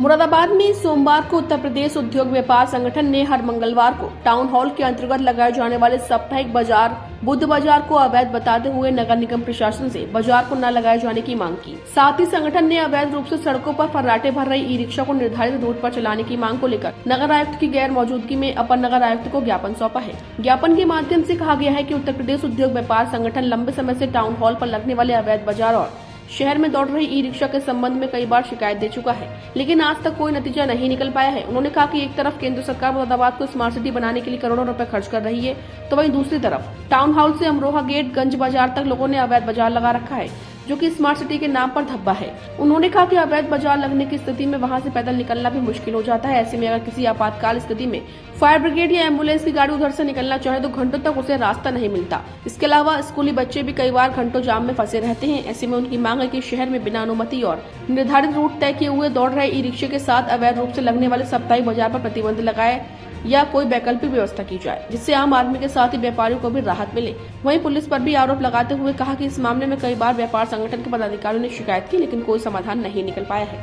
मुरादाबाद में सोमवार को उत्तर प्रदेश उद्योग व्यापार संगठन ने हर मंगलवार को टाउन हॉल के अंतर्गत लगाए जाने वाले साप्ताहिक बाजार बुद्ध बाजार को अवैध बताते हुए नगर निगम प्रशासन से बाजार को न लगाए जाने की मांग की। साथ ही संगठन ने अवैध रूप से सड़कों पर फर्राटे भर रही ई रिक्शा को निर्धारित रूट पर चलाने की मांग को लेकर नगर आयुक्त की गैर मौजूदगी में अपर नगर आयुक्त को ज्ञापन सौंपा है। ज्ञापन के माध्यम से कहा गया है कि उत्तर प्रदेश उद्योग व्यापार संगठन लंबे समय से टाउन हॉल पर लगने वाले अवैध बाजार और शहर में दौड़ रही ई रिक्शा के संबंध में कई बार शिकायत दे चुका है, लेकिन आज तक कोई नतीजा नहीं निकल पाया है। उन्होंने कहा कि एक तरफ केंद्र सरकार मुरादाबाद को स्मार्ट सिटी बनाने के लिए करोड़ों रुपए खर्च कर रही है, तो वहीं दूसरी तरफ टाउन हॉल से अमरोहा गेट गंज बाजार तक लोगों ने अवैध बाजार लगा रखा है, जो कि स्मार्ट सिटी के नाम पर धब्बा है। उन्होंने कहा कि अवैध बाजार लगने की स्थिति में वहां से पैदल निकलना भी मुश्किल हो जाता है। ऐसे में अगर किसी आपातकाल स्थिति में फायर ब्रिगेड या एम्बुलेंस की गाड़ी उधर से निकलना चाहे तो घंटों तक उसे रास्ता नहीं मिलता। इसके अलावा स्कूली बच्चे भी कई बार घंटों जाम में फंसे रहते हैं। ऐसे में उनकी मांग है कि शहर में बिना अनुमति और निर्धारित रूट तय किए हुए दौड़ रहे ई रिक्शे के साथ अवैध रूप से लगने वाले साप्ताहिक बाजार पर प्रतिबंध लगाए या कोई वैकल्पिक व्यवस्था की जाए, जिससे आम आदमी के साथ ही व्यापारियों को भी राहत मिले। वहीं पुलिस पर भी आरोप लगाते हुए कहा कि इस मामले में कई बार व्यापार संगठन के पदाधिकारियों ने शिकायत की, लेकिन कोई समाधान नहीं निकल पाया है।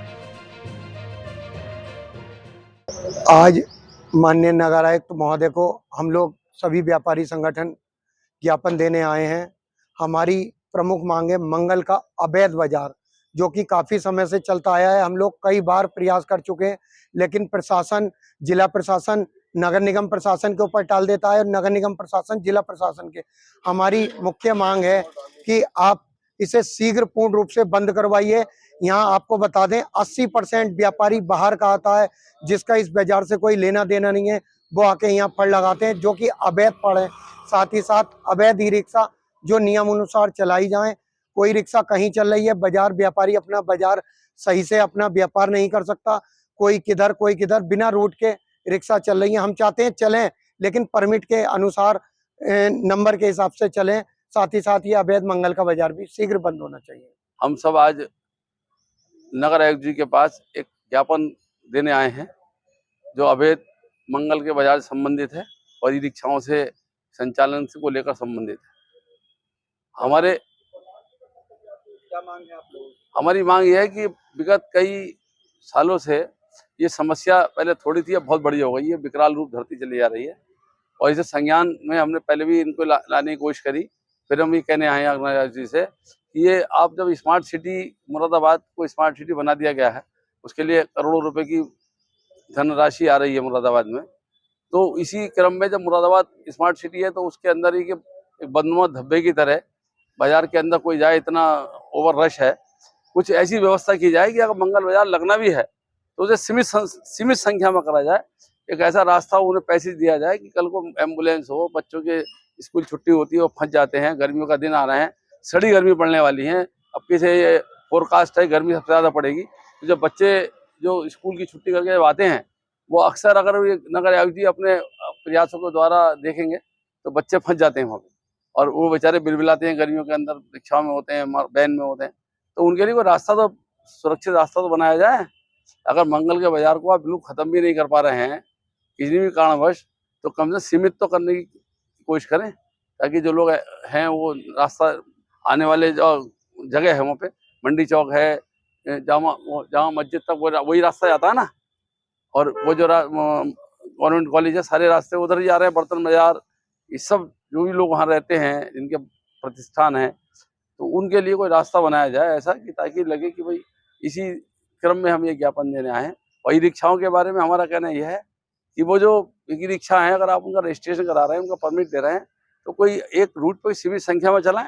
आज माननीय नगर आयुक्त महोदय को हम लोग सभी व्यापारी संगठन ज्ञापन देने आए हैं। हमारी प्रमुख मांग है मंगल का अवैध बाजार, जो कि काफी समय से चलता आया है। हम लोग कई बार प्रयास कर चुके हैं, लेकिन प्रशासन, जिला प्रशासन नगर निगम प्रशासन के ऊपर टाल देता है और नगर निगम प्रशासन जिला प्रशासन के। हमारी मुख्य मांग है कि आप इसे शीघ्र पूर्ण रूप से बंद करवाइए। यहाँ आपको बता दें 80% व्यापारी बाहर का आता है, जिसका इस बाजार से कोई लेना देना नहीं है, वो आके यहाँ फड़ लगाते हैं, जो कि अवैध फड़ है। साथ ही साथ अवैध ई रिक्शा जो नियम अनुसार चलाई जाए, कोई रिक्शा कहीं चल रही है, बाजार व्यापारी अपना बाजार सही से अपना व्यापार नहीं कर सकता, कोई किधर बिना रूट के रिक्शा चल रही है। हम चाहते हैं चलें, लेकिन परमिट के अनुसार नंबर के हिसाब से चलें। साथ ही साथ ये अवैध मंगल का बाजार भी शीघ्र बंद होना चाहिए। हम सब आज नगर आयुक्त जी के पास एक ज्ञापन देने आए हैं, जो अवैध मंगल के बाजार से संबंधित है और ई रिक्शाओं से संचालन से को लेकर संबंधित है। क्या मांग है आप लोगों की? हमारी मांग यह है कि विगत कई सालों से ये समस्या पहले थोड़ी थी, अब बहुत बड़ी हो गई है, विकराल रूप धरती चली जा रही है। और इसे संज्ञान में हमने पहले भी इनको लाने की कोशिश करी, फिर हम ये कहने आए हैं जी से कि ये आप जब स्मार्ट सिटी मुरादाबाद को स्मार्ट सिटी बना दिया गया है, उसके लिए करोड़ों रुपए की धनराशि आ रही है मुरादाबाद में, तो इसी क्रम में जब मुरादाबाद स्मार्ट सिटी है तो उसके अंदर ही के एक बदनुमा धब्बे की तरह बाजार के अंदर कोई जाए, इतना ओवर रश है। कुछ ऐसी व्यवस्था की जाए कि अगर मंगल बाजार लगना भी है तो उसे सीमित संख्या में करा जाए। एक ऐसा रास्ता उन्हें पैसे दिया जाए कि कल को एम्बुलेंस हो, बच्चों के स्कूल छुट्टी होती है वो फंस जाते हैं, गर्मियों का दिन आ रहे हैं, सड़ी गर्मी पड़ने वाली है। अब किसे ये फोरकास्ट है गर्मी सबसे ज़्यादा पड़ेगी, तो जब बच्चे जो स्कूल की छुट्टी करके जब आते हैं, वो अक्सर अगर ये नगर आयुक्त जी अपने प्रयासों के द्वारा देखेंगे तो बच्चे फंस जाते हैं वहाँ पे, और वो बेचारे बिलबिलाते हैं गर्मियों के अंदर, रिक्शा में होते हैं, वैन में होते हैं। तो उनके लिए कोई रास्ता तो, सुरक्षित रास्ता तो बनाया जाए। अगर मंगल के बाजार को आप बिल्कुल खत्म भी नहीं कर पा रहे हैं किसी भी कारणवश, तो कम से सीमित तो करने की कोशिश करें, ताकि जो लोग हैं वो रास्ता आने वाले जो जगह है वहाँ पे मंडी चौक है, जामा मस्जिद तक वही रास्ता जाता है ना, और वो जो गवर्नमेंट कॉलेज है, सारे रास्ते उधर ही जा रहे हैं, बर्तन बाजार, ये सब जो भी लोग वहाँ रहते हैं जिनके प्रतिष्ठान है, तो उनके लिए कोई रास्ता बनाया जाए ऐसा कि ताकि लगे कि भाई इसी क्रम में हम ये ज्ञापन देने आए हैं। और ई रिक्शाओं के बारे में हमारा कहना यह है कि वो जो ई रिक्शा है, अगर आप उनका रजिस्ट्रेशन करा रहे हैं, उनका परमिट दे रहे हैं, तो कोई एक रूट पर सीमित संख्या में चलाएं,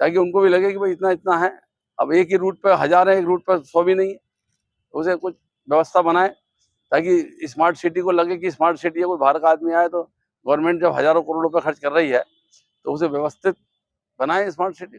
ताकि उनको भी लगे कि भाई इतना इतना है। अब एक ही रूट पर 1000 है, एक रूट पर 100 भी नहीं है, तो उसे कुछ व्यवस्था बनाए ताकि स्मार्ट सिटी को लगे कि स्मार्ट सिटी है। कोई बाहर का आदमी आए तो गवर्नमेंट जब हजारों करोड़ रुपए खर्च कर रही है, तो उसे व्यवस्थित बनाए स्मार्ट सिटी।